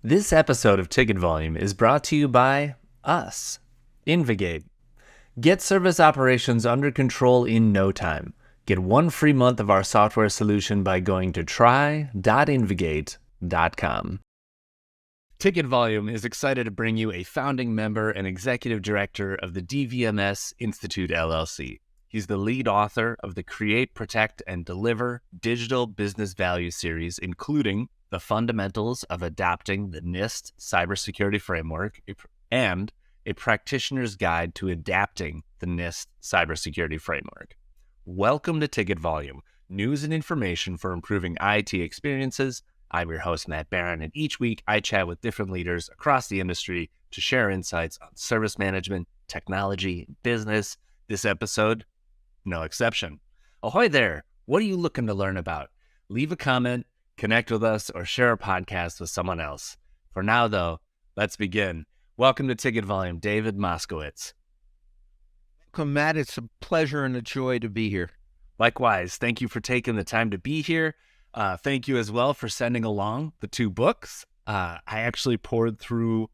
This episode of Ticket Volume is brought to you by us, InvGate. Get service operations under control in no time. Get 1 free month of our software solution by going to try.invigate.com. Ticket Volume is excited to bring you a founding member and executive director of the DVMS Institute, LLC. He's the lead author of the Create, Protect, and Deliver Digital Business Value series, including The Fundamentals of Adapting the NIST Cybersecurity Framework and A Practitioner's Guide to Adapting the NIST Cybersecurity Framework. Welcome to Ticket Volume, news and information for improving IT experiences. I'm your host, Matt Barron, and each week I chat with different leaders across the industry to share insights on service management, technology, business. This episode, no exception. Ahoy there! What are you looking to learn about? Leave a comment, connect with us, or share a podcast with someone else. For now, though, let's begin. Welcome to Ticket Volume, David Moskowitz. Welcome, Matt. It's a pleasure and a joy to be here. Likewise, thank you for taking the time to be here. Thank you as well for sending along the 2 books. I actually poured through,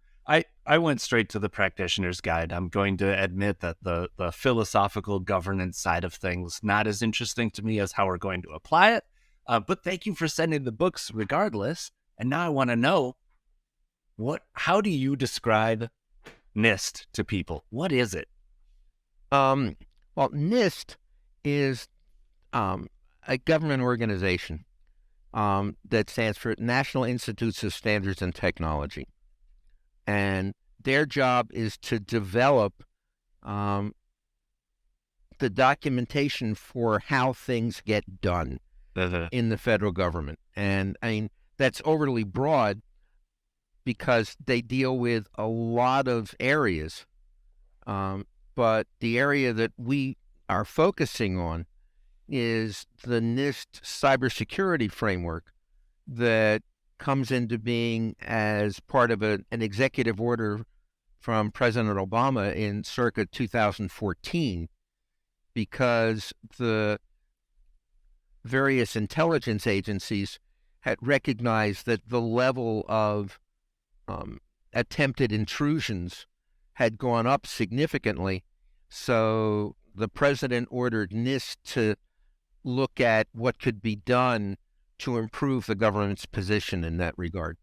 I went straight to the Practitioner's Guide. I'm going to admit that the philosophical governance side of things, not as interesting to me as how we're going to apply it. But thank you for sending the books regardless. And now I want to know, how do you describe NIST to people? What is it? Well, NIST is a government organization that stands for National Institutes of Standards and Technology. And their job is to develop the documentation for how things get done in the federal government. And I mean, that's overly broad because they deal with a lot of areas. But the area that we are focusing on is the NIST Cybersecurity Framework that comes into being as part of an executive order from President Obama in circa 2014, because the various intelligence agencies had recognized that the level of attempted intrusions had gone up significantly. So the president ordered NIST to look at what could be done to improve the government's position in that regard.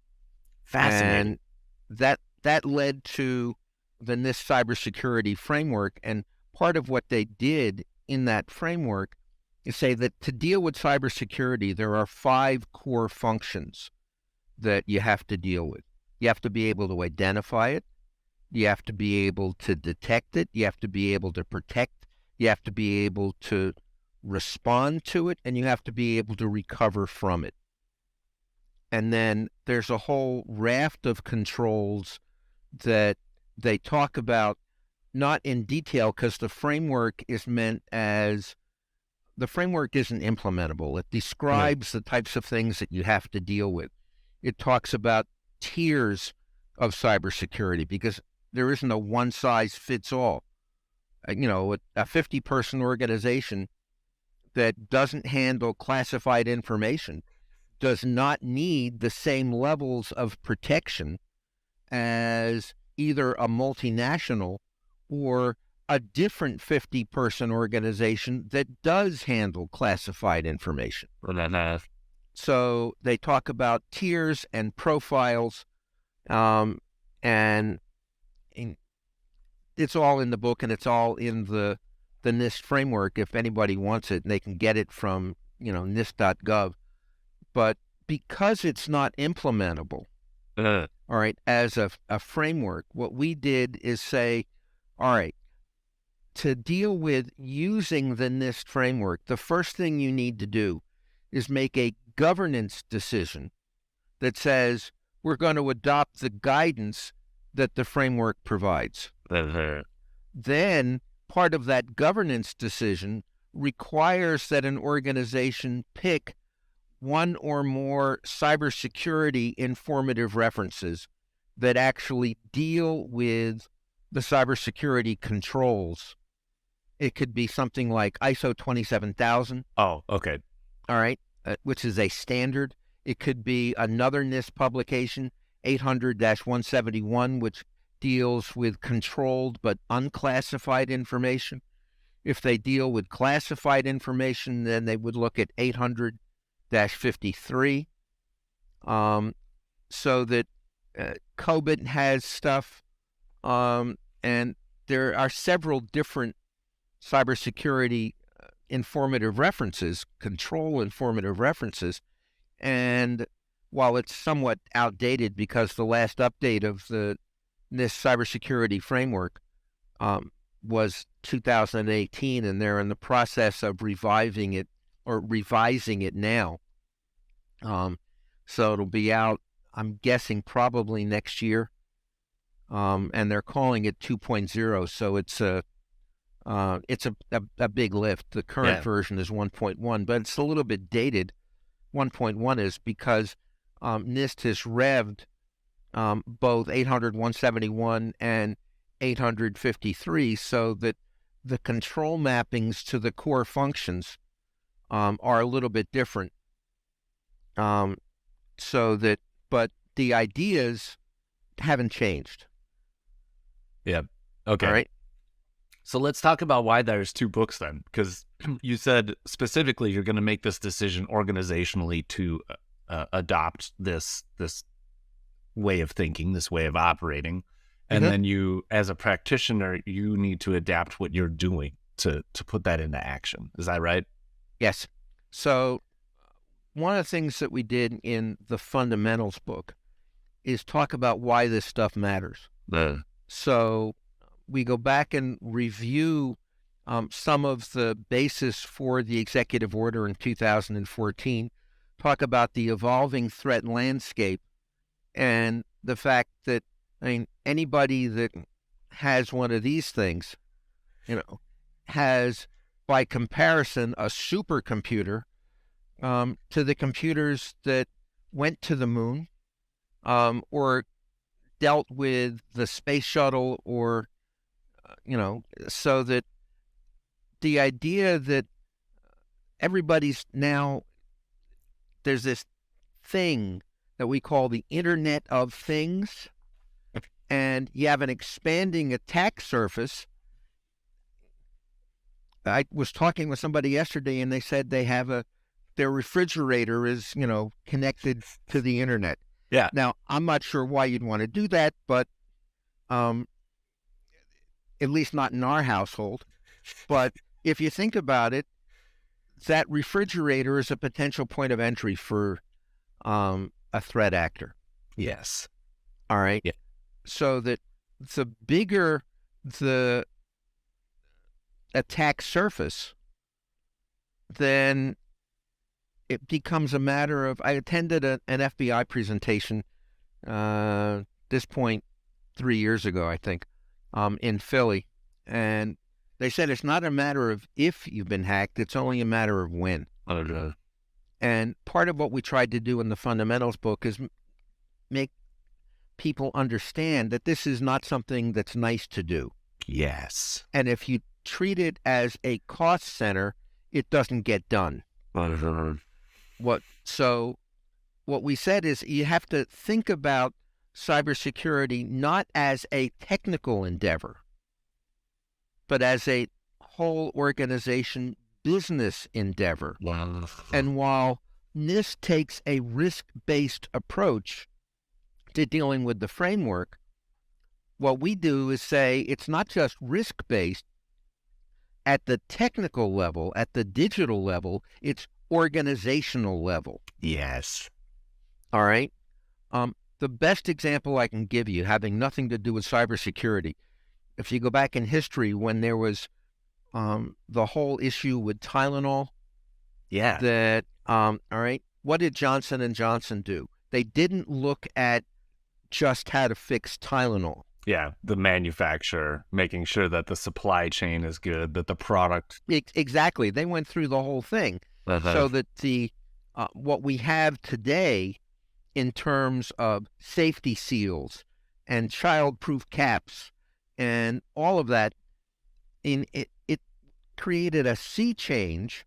Fascinating. And that led to the NIST Cybersecurity Framework. And part of what they did in that framework is say that to deal with cybersecurity, there are 5 core functions that you have to deal with. You have to be able to identify it. You have to be able to detect it. You have to be able to protect. You have to be able to respond to it, and you have to be able to recover from it. And then there's a whole raft of controls that they talk about, not in detail, because the framework isn't implementable. It describes the types of things that you have to deal with. It talks about tiers of cybersecurity, because there isn't a one-size-fits-all. A 50-person organization that doesn't handle classified information does not need the same levels of protection as either a multinational or a different 50-person organization that does handle classified information. So they talk about tiers and profiles, and it's all in the book, and it's all in the NIST framework. If anybody wants it, they can get it from NIST.gov. But because it's not implementable, all right, as a framework, what we did is say, all right, to deal with using the NIST framework, the first thing you need to do is make a governance decision that says we're going to adopt the guidance that the framework provides. Then part of that governance decision requires that an organization pick 1 or more cybersecurity informative references that actually deal with the cybersecurity controls. It could be something like ISO 27000. Oh, okay. All right, which is a standard. It could be another NIST publication, 800-171, which deals with controlled but unclassified information. If they deal with classified information, then they would look at 800-53. So that COBIT has stuff, and there are several different cybersecurity informative references, control informative references. And while it's somewhat outdated because the last update of the NIST Cybersecurity Framework was 2018, and they're in the process of reviving it or revising it now. So it'll be out, I'm guessing, probably next year. And they're calling it 2.0. So it's a big lift. The current version is 1.1, but it's a little bit dated. 1.1 is because NIST has revved both 800-171 and 853 so that the control mappings to the core functions are a little bit different. But the ideas haven't changed. Yeah. Okay. All right. So let's talk about why there's two books then, because you said specifically you're going to make this decision organizationally to adopt this way of thinking, this way of operating, and then you, as a practitioner, you need to adapt what you're doing to put that into action. Is that right? Yes. So one of the things that we did in the fundamentals book is talk about why this stuff matters. So we go back and review some of the basis for the executive order in 2014, talk about the evolving threat landscape and the fact that, anybody that has one of these things, has, by comparison, a supercomputer to the computers that went to the moon or dealt with the space shuttle, or so that the idea that everybody's now, there's this thing that we call the Internet of Things, and you have an expanding attack surface. I was talking with somebody yesterday, and they said they have their refrigerator is, connected to the internet. Yeah. Now, I'm not sure why you'd want to do that, but at least not in our household. But if you think about it, that refrigerator is a potential point of entry for a threat actor. Yes. All right. Yeah. So that the bigger the attack surface, then it becomes a matter of, I attended an FBI presentation this point 3 years ago, I think, in Philly. And they said it's not a matter of if you've been hacked, it's only a matter of when. And part of what we tried to do in the fundamentals book is make people understand that this is not something that's nice to do. Yes. And if you treat it as a cost center, it doesn't get done. So what we said is you have to think about cybersecurity not as a technical endeavor, but as a whole organization business endeavor. Wow. And while NIST takes a risk-based approach to dealing with the framework, what we do is say it's not just risk-based. At the technical level, at the digital level, it's organizational level. Yes. All right? The best example I can give you, having nothing to do with cybersecurity, if you go back in history when there was the whole issue with Tylenol. Yeah. That, all right, what did Johnson & Johnson do? They didn't look at just how to fix Tylenol. Yeah, the manufacturer, making sure that the supply chain is good, that the product... Exactly. They went through the whole thing. So that what we have today in terms of safety seals and child-proof caps and all of that, it created a sea change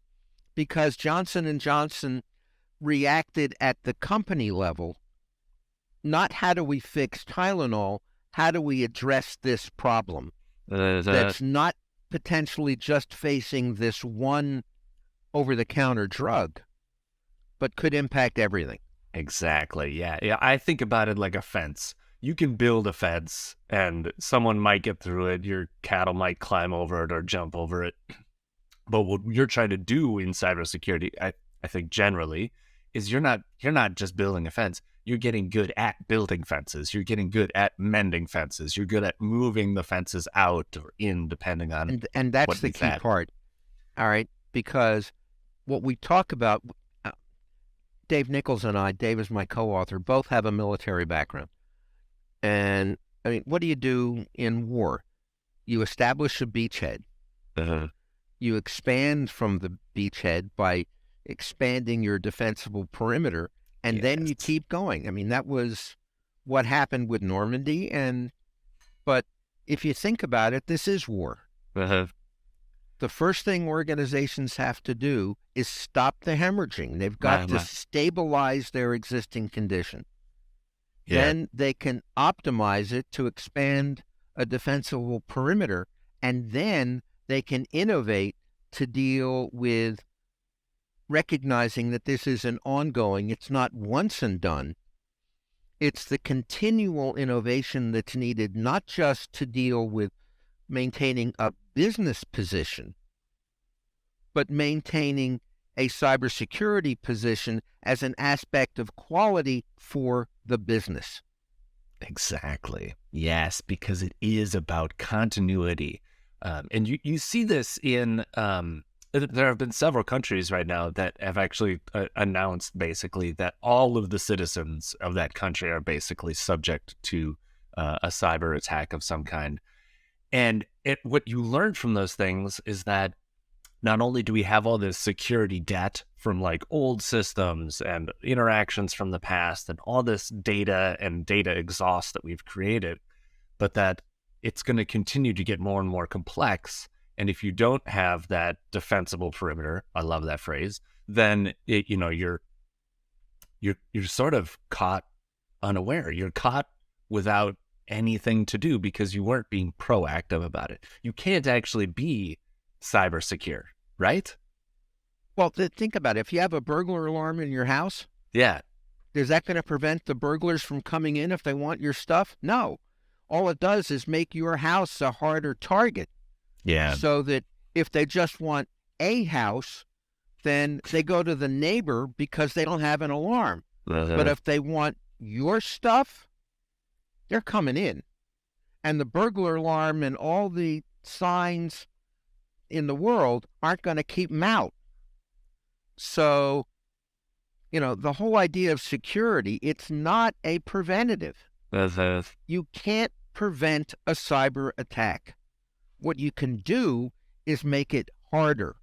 because Johnson & Johnson reacted at the company level not how do we fix Tylenol, how do we address this problem that's not potentially just facing this one over-the-counter drug, but could impact everything. Exactly. Yeah. Yeah. I think about it like a fence. You can build a fence and someone might get through it. Your cattle might climb over it or jump over it. But what you're trying to do in cybersecurity, I think generally, is you're not just building a fence. You're getting good at building fences. You're getting good at mending fences. You're good at moving the fences out or in, depending on and that's what the needs key that. part. All right, because what we talk about, Dave Nichols and I, Dave is my co-author, both have a military background. And I mean, what do you do in war? You establish a beachhead. You expand from the beachhead by expanding your defensible perimeter, and then you keep going. I mean, that was what happened with Normandy. But if you think about it, this is war. The first thing organizations have to do is stop the hemorrhaging. They've got to stabilize their existing condition. Yeah. Then they can optimize it to expand a defensible perimeter, and then they can innovate to deal with recognizing that this is an ongoing, it's not once and done. It's the continual innovation that's needed, not just to deal with maintaining a business position, but maintaining a cybersecurity position as an aspect of quality for the business. Exactly. Yes, because it is about continuity. And you see this in, there have been several countries right now that have actually announced basically that all of the citizens of that country are basically subject to a cyber attack of some kind. And what you learn from those things is that not only do we have all this security debt from like old systems and interactions from the past and all this data and data exhaust that we've created, but that it's going to continue to get more and more complex. And if you don't have that defensible perimeter, I love that phrase, then you're sort of caught unaware. You're caught without anything to do because you weren't being proactive about it. You can't actually be cyber secure, right? Well, think about it. If you have a burglar alarm in your house, yeah, is that going to prevent the burglars from coming in if they want your stuff? No. All it does is make your house a harder target. Yeah. So that if they just want a house, then they go to the neighbor because they don't have an alarm. But if they want your stuff, they're coming in. And the burglar alarm and all the signs in the world aren't going to keep them out. So, the whole idea of security, it's not a preventative. You can't prevent a cyber attack. What you can do is make it harder.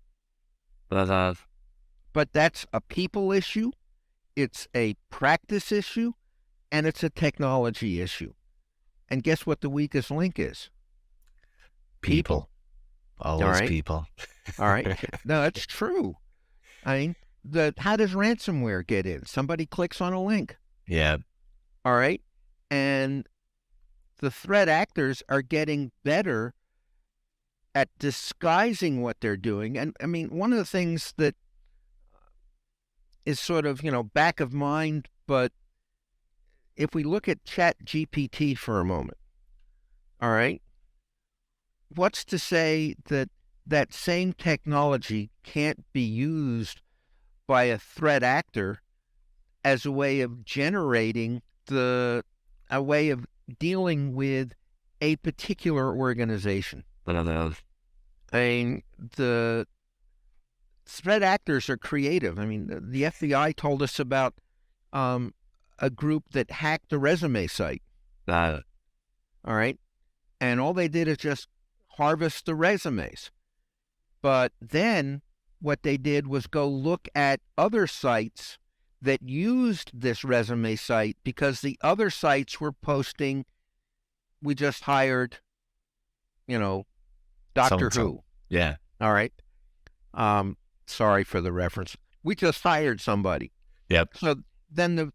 But that's a people issue, it's a practice issue, and it's a technology issue. And guess what the weakest link is? People. Always people. All right. No, that's true. I mean, how does ransomware get in? Somebody clicks on a link. Yeah. All right. And the threat actors are getting better at disguising what they're doing. And I mean, one of the things that is sort of, back of mind, but if we look at ChatGPT for a moment, all right, what's to say that that same technology can't be used by a threat actor as a way of generating a way of dealing with a particular organization? I mean, the threat actors are creative. I mean, the FBI told us about a group that hacked a resume site. All right. And all they did is just harvest the resumes. But then what they did was go look at other sites that used this resume site because the other sites were posting, we just hired, Doctor Who. Yeah. All right. Sorry for the reference. We just hired somebody. Yep. So then the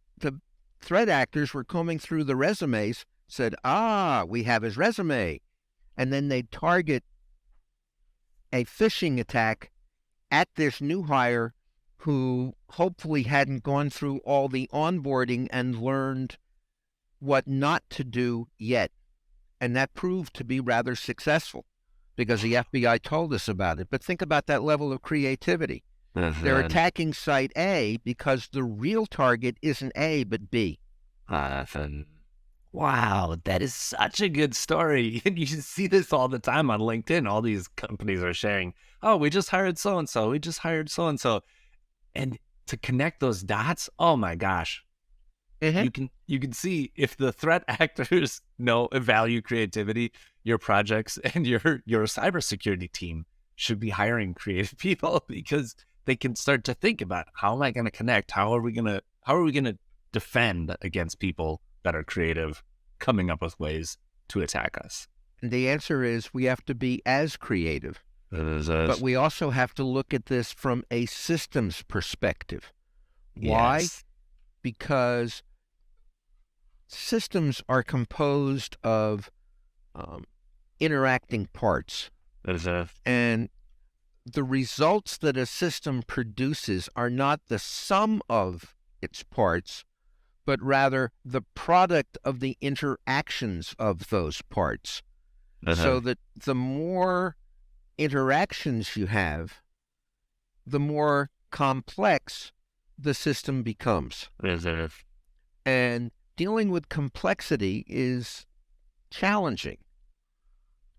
threat actors were combing through the resumes, said, we have his resume. And then they'd target a phishing attack at this new hire who hopefully hadn't gone through all the onboarding and learned what not to do yet. And that proved to be rather successful because the FBI told us about it. But think about that level of creativity. They're attacking site A because the real target isn't A, but B. Wow, that is such a good story. And you see this all the time on LinkedIn. All these companies are sharing, oh, we just hired so-and-so. We just hired so-and-so. And to connect those dots, oh my gosh. Mm-hmm. You can see if the threat actors value creativity, your projects and your cybersecurity team should be hiring creative people because they can start to think about, how am I going to connect? How are we going to defend against people that are creative, coming up with ways to attack us? And the answer is we have to be as creative. But we also have to look at this from a systems perspective. Why? Yes. Because systems are composed of interacting parts. And the results that a system produces are not the sum of its parts, but rather the product of the interactions of those parts. So that the more interactions you have, the more complex the system becomes. And dealing with complexity is challenging.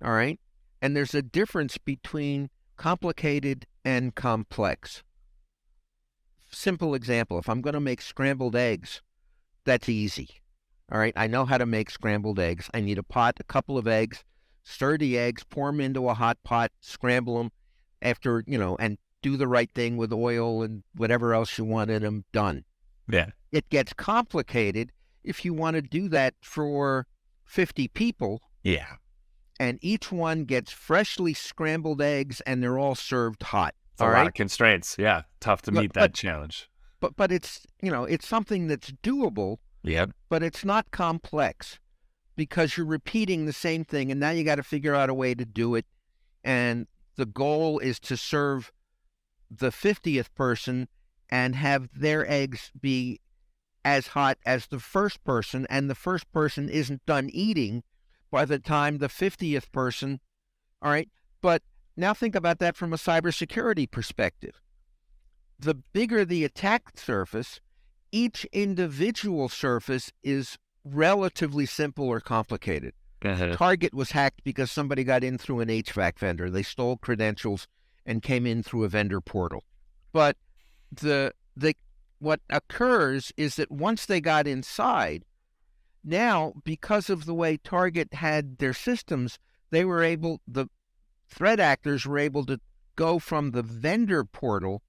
All right? And there's a difference between complicated and complex. Simple example, if I'm going to make scrambled eggs, that's easy. All right? I know how to make scrambled eggs. I need a pot, a couple of eggs, stir the eggs, pour them into a hot pot, scramble them after, and do the right thing with oil and whatever else you want in them, done. Yeah. It gets complicated if you want to do that for 50 people. Yeah. And each one gets freshly scrambled eggs and they're all served hot. It's a lot of constraints. Yeah. Tough to meet that challenge. But it's, it's something that's doable. Yep. But it's not complex because you're repeating the same thing and now you got to figure out a way to do it. And the goal is to serve the 50th person and have their eggs be as hot as the first person, and the first person isn't done eating by the time the 50th person, all right? But now think about that from a cybersecurity perspective. The bigger the attack surface, each individual surface is relatively simple or complicated. Target was hacked because somebody got in through an HVAC vendor. They stole credentials and came in through a vendor portal. But what occurs is that once they got inside, now, because of the way Target had their systems, the threat actors were able to go from the vendor portal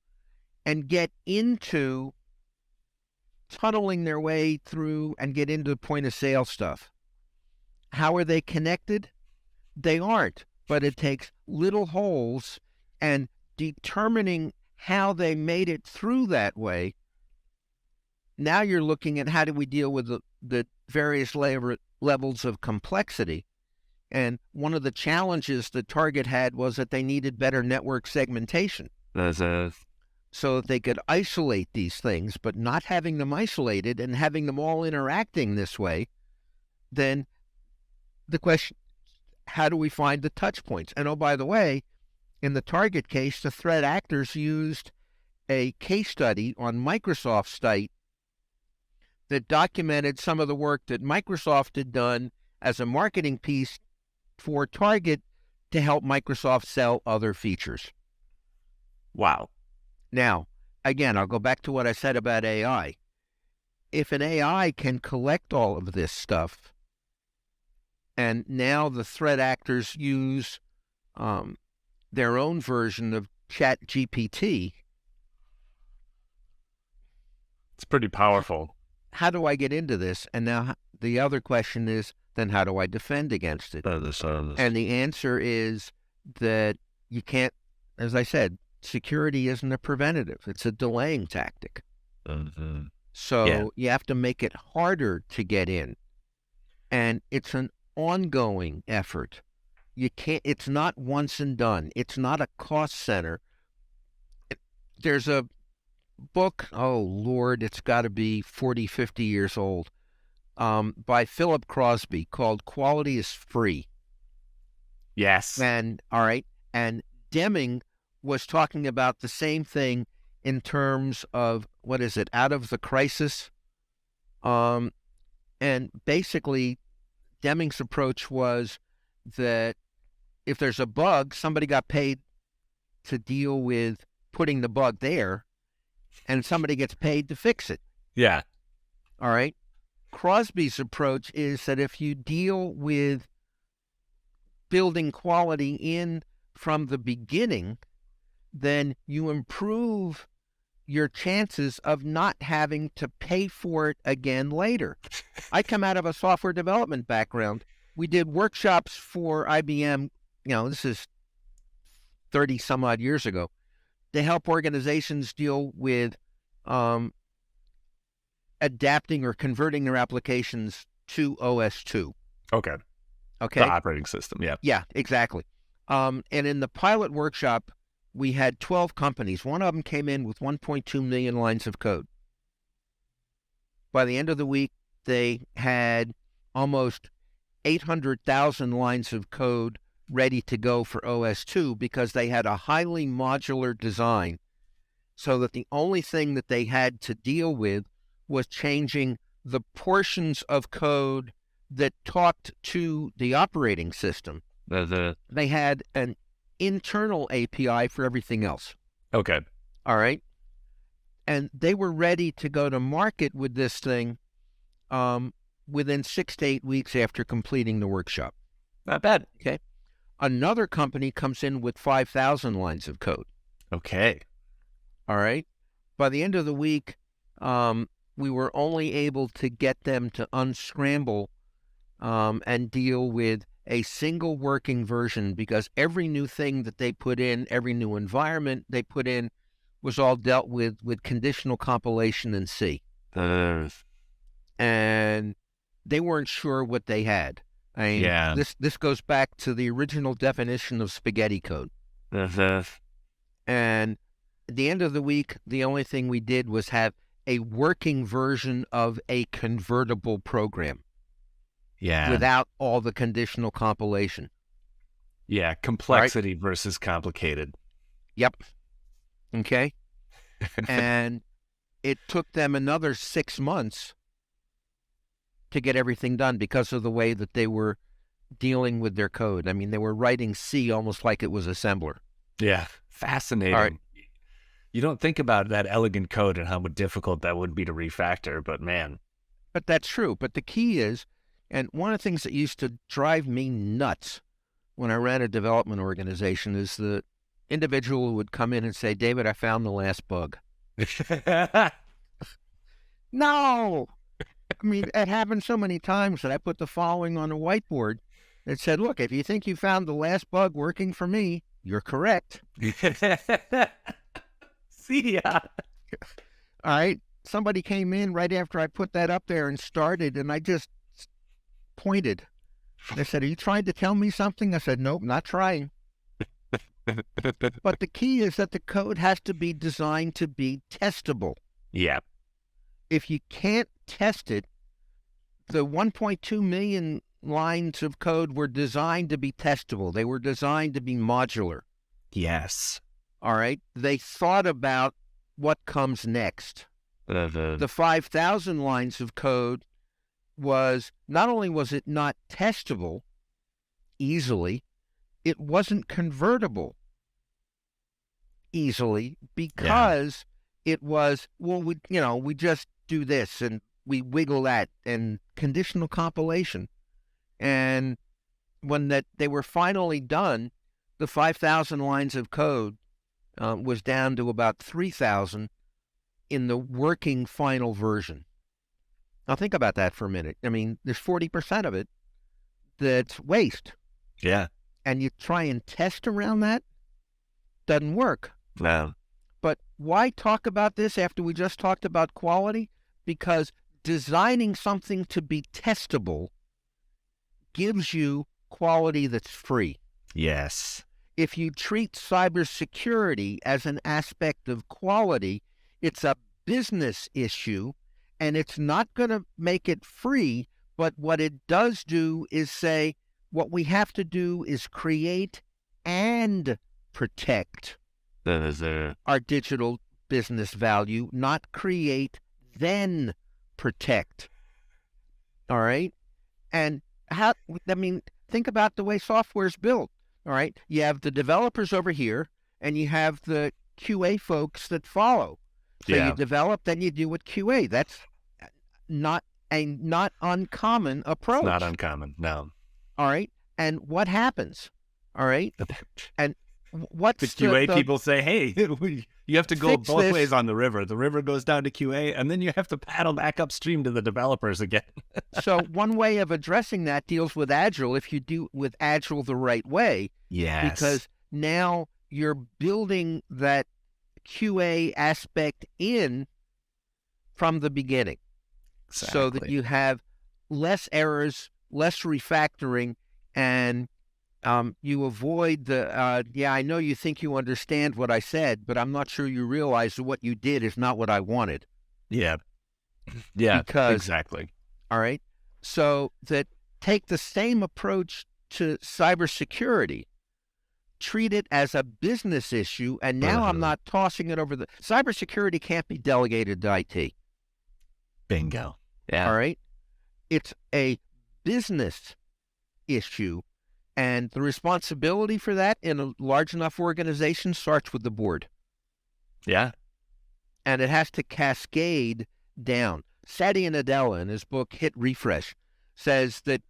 and get into tunneling their way through and get into point of sale stuff. How are they connected? They aren't, but it takes little holes and determining how they made it through that way. Now you're looking at how do we deal with the various levels of complexity. And one of the challenges that Target had was that they needed better network segmentation. So that they could isolate these things, but not having them isolated and having them all interacting this way, then the question, how do we find the touch points? And oh, by the way, in the Target case, the threat actors used a case study on Microsoft's site that documented some of the work that Microsoft had done as a marketing piece for Target to help Microsoft sell other features. Wow. Now, again, I'll go back to what I said about AI. If an AI can collect all of this stuff, and now the threat actors use their own version of ChatGPT. It's pretty powerful. How do I get into this? And now the other question is, then how do I defend against it? And the answer is that you can't, as I said, security isn't a preventative. It's a delaying tactic. So you have to make it harder to get in. And it's an ongoing effort. It's not once and done. It's not a cost center. There's a book, oh Lord, it's got to be 40, 50 years old, by Philip Crosby called Quality is Free. Yes. And Deming was talking about the same thing in terms of, out of the crisis. And basically, Deming's approach was that if there's a bug, somebody got paid to deal with putting the bug there, and somebody gets paid to fix it. Yeah. All right. Crosby's approach is that if you deal with building quality in from the beginning, then you improve your chances of not having to pay for it again later. I come out of a software development background. We did workshops for IBM, this is 30 some odd years ago, to help organizations deal with adapting or converting their applications to OS2. Okay. The operating system, yeah. Yeah, exactly. And in the pilot workshop, we had 12 companies. One of them came in with 1.2 million lines of code. By the end of the week, they had almost 800,000 lines of code ready to go for OS2 because they had a highly modular design, so that the only thing that they had to deal with was changing the portions of code that talked to the operating system. They had an internal API for everything else. Okay. All right. And they were ready to go to market with this thing within 6 to 8 weeks after completing the workshop. Not bad. Okay. Another company comes in with 5,000 lines of code. Okay. All right. By the end of the week, we were only able to get them to unscramble and deal with a single working version, because every new thing that they put in, every new environment they put in, was all dealt with conditional compilation in C. And they weren't sure what they had. This goes back to the original definition of spaghetti code. And at the end of the week, the only thing we did was have a working version of a convertible program. Yeah. Without all the conditional compilation. Yeah, complexity versus complicated. Yep. Okay. And it took them another 6 months to get everything done because of the way that they were dealing with their code. I mean, they were writing C almost like it was assembler. Yeah, fascinating. All right. You don't think about that elegant code and how difficult that would be to refactor, but man. But that's true. But the key is, and one of the things that used to drive me nuts when I ran a development organization, is the individual who would come in and say, "David, I found the last bug." No! I mean, it happened so many times that I put the following on a whiteboard that said, "Look, if you think you found the last bug working for me, you're correct." See ya. All right. Somebody came in right after I put that up there and started, and I just pointed. They said, "Are you trying to tell me something?" I said, "Nope, not trying." But the key is that the code has to be designed to be testable. Yeah. If you can't test it, the 1.2 million lines of code were designed to be testable. They were designed to be modular. Yes. All right. They thought about what comes next. The 5,000 lines of code was, not only was it not testable easily, it wasn't convertible easily, because it was, well, we just do this and we wiggle that, and conditional compilation. And when they were finally done, the 5,000 lines of code was down to about 3,000 in the working final version. Now think about that for a minute. I mean, there's 40% of it that's waste. Yeah. And you try and test around that, doesn't work. No. But why talk about this after we just talked about quality? Because designing something to be testable gives you quality that's free. Yes. If you treat cybersecurity as an aspect of quality, it's a business issue, and it's not going to make it free. But what it does do is say, what we have to do is create and protect our digital business value, not create, then protect. All right? And think about the way software is built. All right? You have the developers over here, and you have the QA folks that follow. So you develop, then you do with QA. That's not a not uncommon approach. It's not uncommon, no. All right? And what happens? All right? And what's the QA people say, hey, you have to go both ways on the river. The river goes down to QA, and then you have to paddle back upstream to the developers again. So one way of addressing that deals with Agile, if you do with Agile the right way. Yes. Because now you're building that QA aspect in from the beginning. Exactly. So that you have less errors, less refactoring, and you avoid the, I know you think you understand what I said, but I'm not sure you realize that what you did is not what I wanted. Yeah. Yeah, because, exactly. All right. So that take the same approach to cybersecurity, treat it as a business issue, and now I'm not tossing it over cybersecurity can't be delegated to IT. Bingo. Yeah. All right. It's a business issue. And the responsibility for that in a large enough organization starts with the board. Yeah. And it has to cascade down. Satya Nadella, in his book Hit Refresh, says that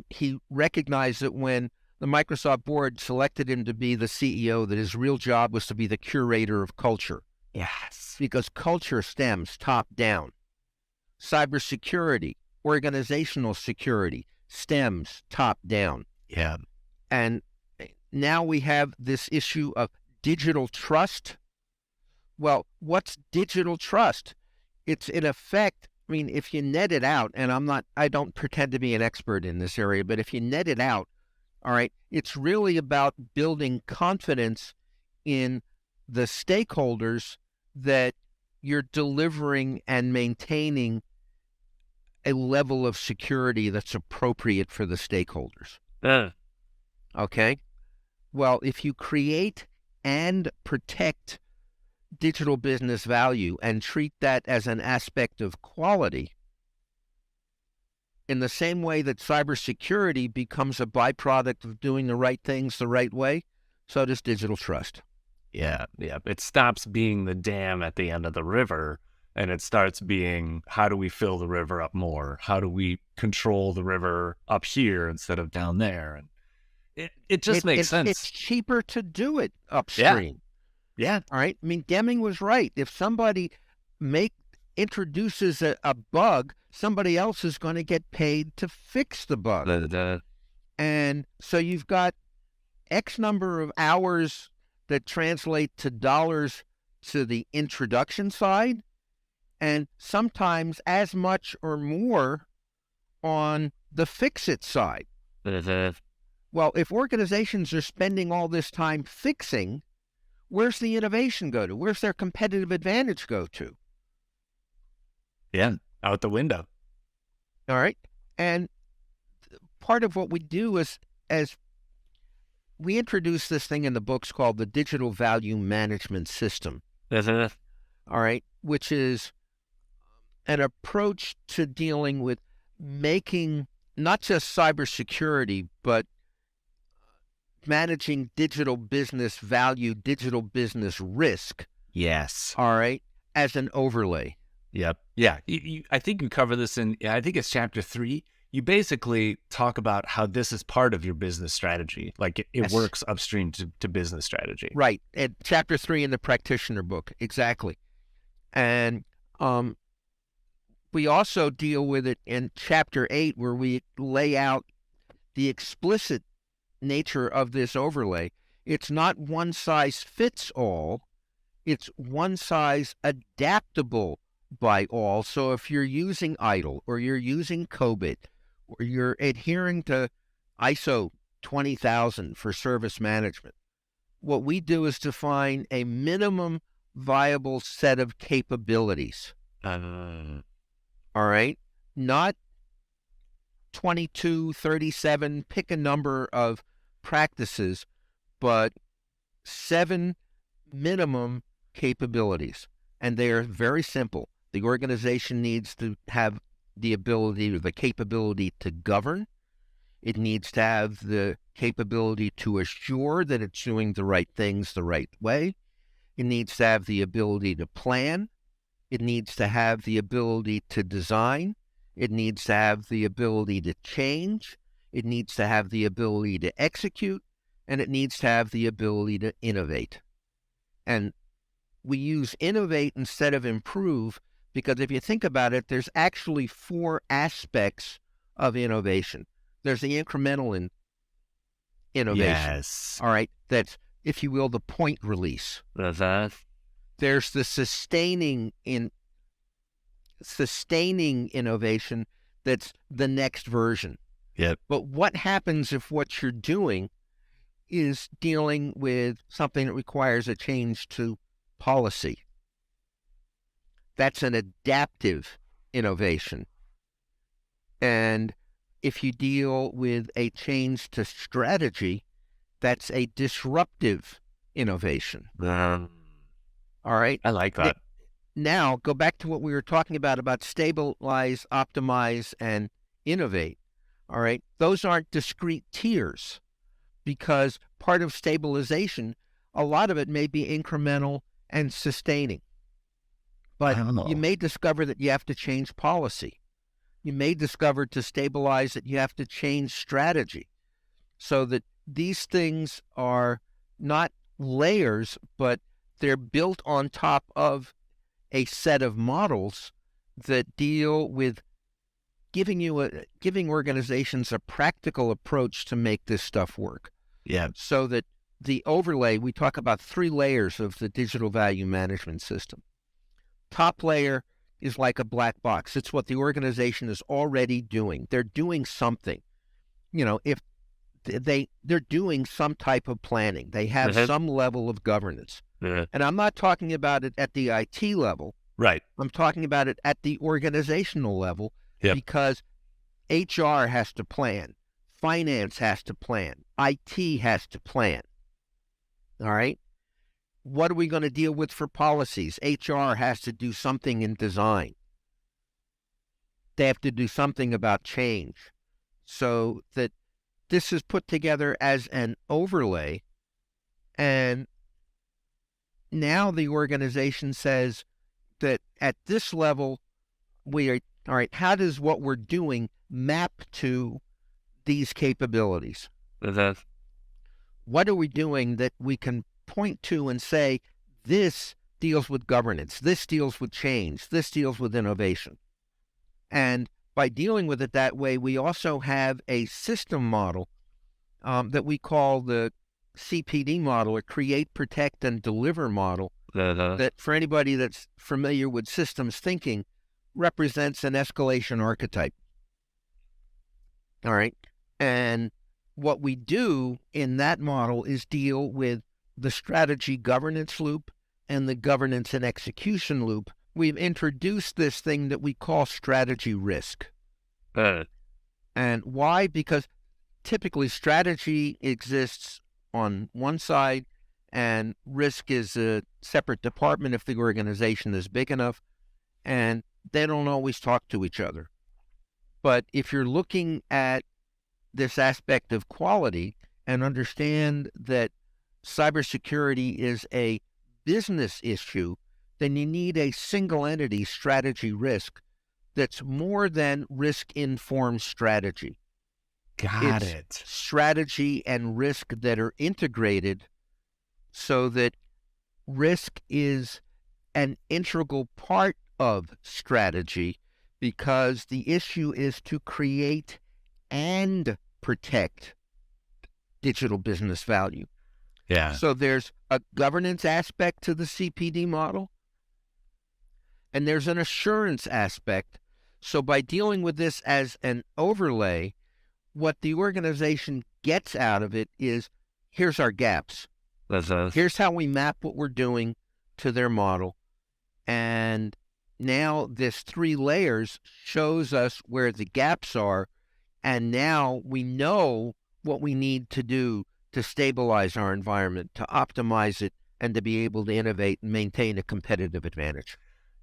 he recognized that when the Microsoft board selected him to be the CEO, that his real job was to be the curator of culture. Yes. Because culture stems top down. Cybersecurity, organizational security, stems top down. Yeah. And now we have this issue of digital trust. Well, what's digital trust? It's in effect, if you net it out, and I don't pretend to be an expert in this area, but if you net it out, all right, it's really about building confidence in the stakeholders that you're delivering and maintaining a level of security that's appropriate for the stakeholders. Okay? Well, if you create and protect digital business value and treat that as an aspect of quality, in the same way that cybersecurity becomes a byproduct of doing the right things the right way, so does digital trust. Yeah. It stops being the dam at the end of the river, and it starts being, how do we fill the river up more? How do we control the river up here instead of down there? And it just makes sense. It's cheaper to do it upstream. Yeah. All right. Deming was right. If somebody introduces a bug, somebody else is going to get paid to fix the bug. And so you've got X number of hours that translate to dollars to the introduction side, and sometimes as much or more on the fix-it side. Well, if organizations are spending all this time fixing, where's the innovation go to? Where's their competitive advantage go to? Yeah, out the window. All right. And part of what we do is, as we introduce this thing in the books called the Digital Value Management System. All right. Which is an approach to dealing with making not just cybersecurity, but managing digital business value, digital business risk. Yes. All right. As an overlay. Yep. Yeah. I think you cover this I think it's chapter 3. You basically talk about how this is part of your business strategy. Like it works upstream to business strategy. Right. And chapter 3 in the Practitioner book. Exactly. And we also deal with it in chapter 8, where we lay out the explicit nature of this overlay. It's not one size fits all. It's one size adaptable by all. So if you're using ITIL or you're using COBIT or you're adhering to ISO 20,000 for service management, what we do is define a minimum viable set of capabilities. All right? Not 22, 37, pick a number of practices, but 7 minimum capabilities. And they are very simple. The organization needs to have the ability or the capability to govern. It needs to have the capability to assure that it's doing the right things the right way. It needs to have the ability to plan. It needs to have the ability to design. It needs to have the ability to change. It needs to have the ability to execute. And it needs to have the ability to innovate. And we use innovate instead of improve because if you think about it, there's actually 4 aspects of innovation. There's the incremental innovation. Yes. All right. That's, if you will, the point release. There's the sustaining innovation. That's the next version. Yep. But what happens if what you're doing is dealing with something that requires a change to policy? That's an adaptive innovation. And if you deal with a change to strategy, that's a disruptive innovation. All right? I like that. Now, go back to what we were talking about stabilize, optimize, and innovate. All right? Those aren't discrete tiers because part of stabilization, a lot of it may be incremental and sustaining. But you may discover that you have to change policy. You may discover to stabilize that you have to change strategy. So that these things are not layers, but they're built on top of a set of models that deal with giving organizations a practical approach to make this stuff work. Yeah. So that the overlay, we talk about 3 layers of the digital value management system. Top layer is like a black box. It's what the organization is already doing. They're doing something. If they're doing some type of planning. They have some level of governance. And I'm not talking about it at the IT level. Right. I'm talking about it at the organizational level because HR has to plan. Finance has to plan. IT has to plan. All right? What are we going to deal with for policies? HR has to do something in design. They have to do something about change. So that this is put together as an overlay, and now the organization says that at this level, we are, all right, how does what we're doing map to these capabilities? What are we doing that we can point to and say, this deals with governance, this deals with change, this deals with innovation? And by dealing with it that way, we also have a system model that we call the CPD model, or Create, Protect, and Deliver model, that for anybody that's familiar with systems thinking, represents an escalation archetype. All right? And what we do in that model is deal with the strategy governance loop and the governance and execution loop. We've introduced this thing that we call strategy risk. And why? Because typically strategy exists on one side and risk is a separate department if the organization is big enough, and they don't always talk to each other. But if you're looking at this aspect of quality and understand that cybersecurity is a business issue, then you need a single entity strategy risk that's more than risk-informed strategy. Got It's it. strategy and risk that are integrated so that risk is an integral part of strategy, because the issue is to create and protect digital business value. Yeah. So there's a governance aspect to the CPD model. and there's an assurance aspect. So by dealing with this as an overlay, what the organization gets out of it is, here's our gaps. Here's how we map what we're doing to their model. And now this 3 layers shows us where the gaps are. And now we know what we need to do to stabilize our environment, to optimize it, and to be able to innovate and maintain a competitive advantage.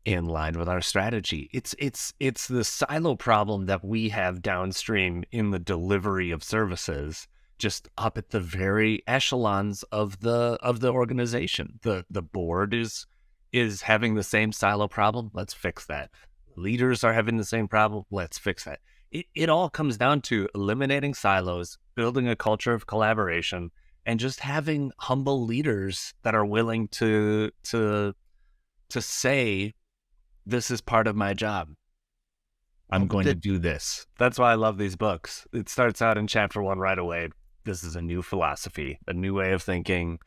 In line with our strategy. It's the silo problem that we have downstream in the delivery of services, just up at the very echelons of the organization. The board is having the same silo problem. Let's fix that. Leaders are having the same problem. Let's fix that. It all comes down to eliminating silos, building a culture of collaboration, and just having humble leaders that are willing to say, this is part of my job. I'm going to do this. That's why I love these books. It starts out in chapter 1 right away. This is a new philosophy, a new way of thinking.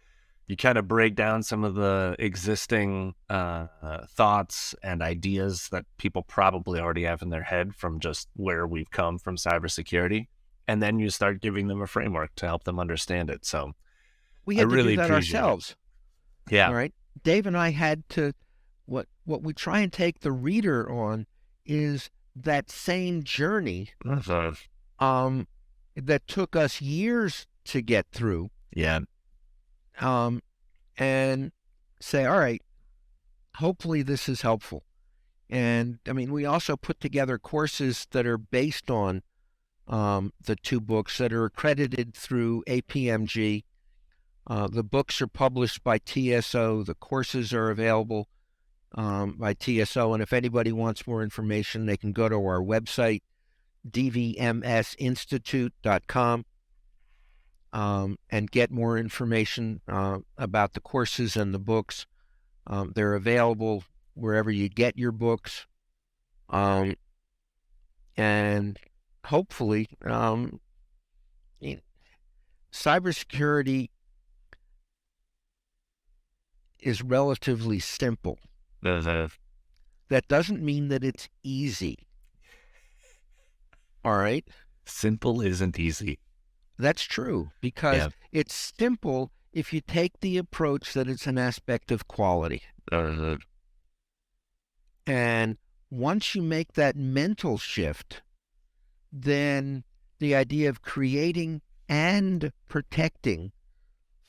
You kind of break down some of the existing thoughts and ideas that people probably already have in their head from just where we've come from cybersecurity. And then you start giving them a framework to help them understand it. So we had I really to do that appreciate ourselves. Yeah. All right. Dave and I had to, what we try and take the reader on is that same journey that took us years to get through. Yeah. And say, all right, hopefully this is helpful. And I mean, we also put together courses that are based on the 2 books that are accredited through APMG. The books are published by TSO. The courses are available by TSO. And if anybody wants more information, they can go to our website, DVMSinstitute.com, and get more information about the courses and the books. They're available wherever you get your books. And hopefully, cybersecurity is relatively simple. That doesn't mean that it's easy. All right? Simple isn't easy. That's true, because it's simple if you take the approach that it's an aspect of quality. And once you make that mental shift, then the idea of creating and protecting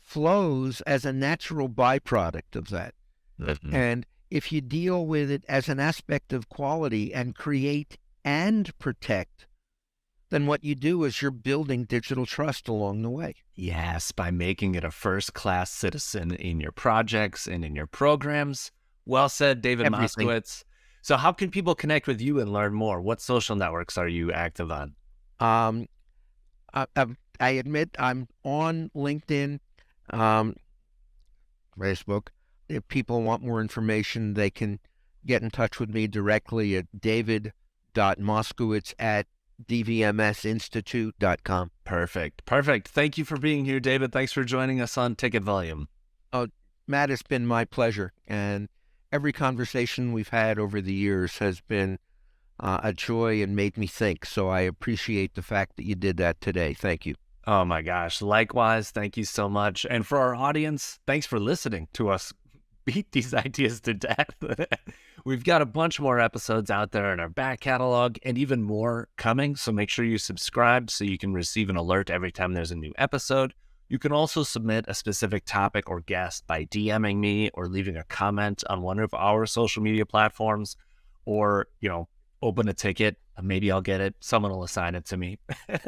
flows as a natural byproduct of that. And if you deal with it as an aspect of quality and create and protect, then what you do is you're building digital trust along the way. Yes, by making it a first-class citizen in your projects and in your programs. Well said, David Moskowitz. So how can people connect with you and learn more? What social networks are you active on? I admit I'm on LinkedIn, Facebook. If people want more information, they can get in touch with me directly at david.moskowitz@dvmsinstitute.com. Perfect. Thank you for being here, David. Thanks for joining us on Ticket Volume. Oh, Matt, it's been my pleasure. And every conversation we've had over the years has been a joy and made me think. So I appreciate the fact that you did that today. Thank you. Oh my gosh. Likewise. Thank you so much. And for our audience, thanks for listening to us beat these ideas to death. We've got a bunch more episodes out there in our back catalog and even more coming. So make sure you subscribe so you can receive an alert every time there's a new episode. You can also submit a specific topic or guest by DMing me or leaving a comment on one of our social media platforms, or, open a ticket. Maybe I'll get it. Someone will assign it to me.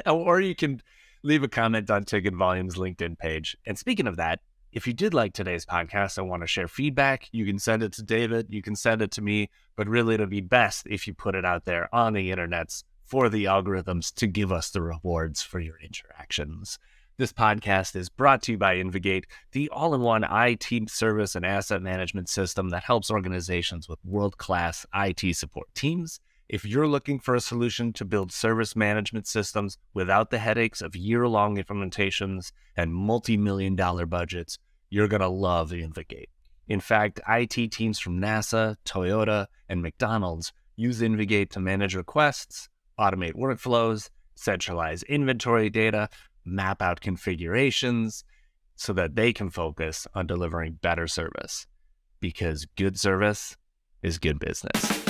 Or you can leave a comment on Ticket Volume's LinkedIn page. And speaking of that, if you did like today's podcast and want to share feedback, you can send it to David, you can send it to me, but really it'll be best if you put it out there on the internets for the algorithms to give us the rewards for your interactions. This podcast is brought to you by InvGate, the all-in-one IT service and asset management system that helps organizations with world-class IT support teams. If you're looking for a solution to build service management systems without the headaches of year-long implementations and multi-million-dollar budgets, you're going to love InvGate. In fact, IT teams from NASA, Toyota, and McDonald's use InvGate to manage requests, automate workflows, centralize inventory data, map out configurations, so that they can focus on delivering better service. Because good service is good business.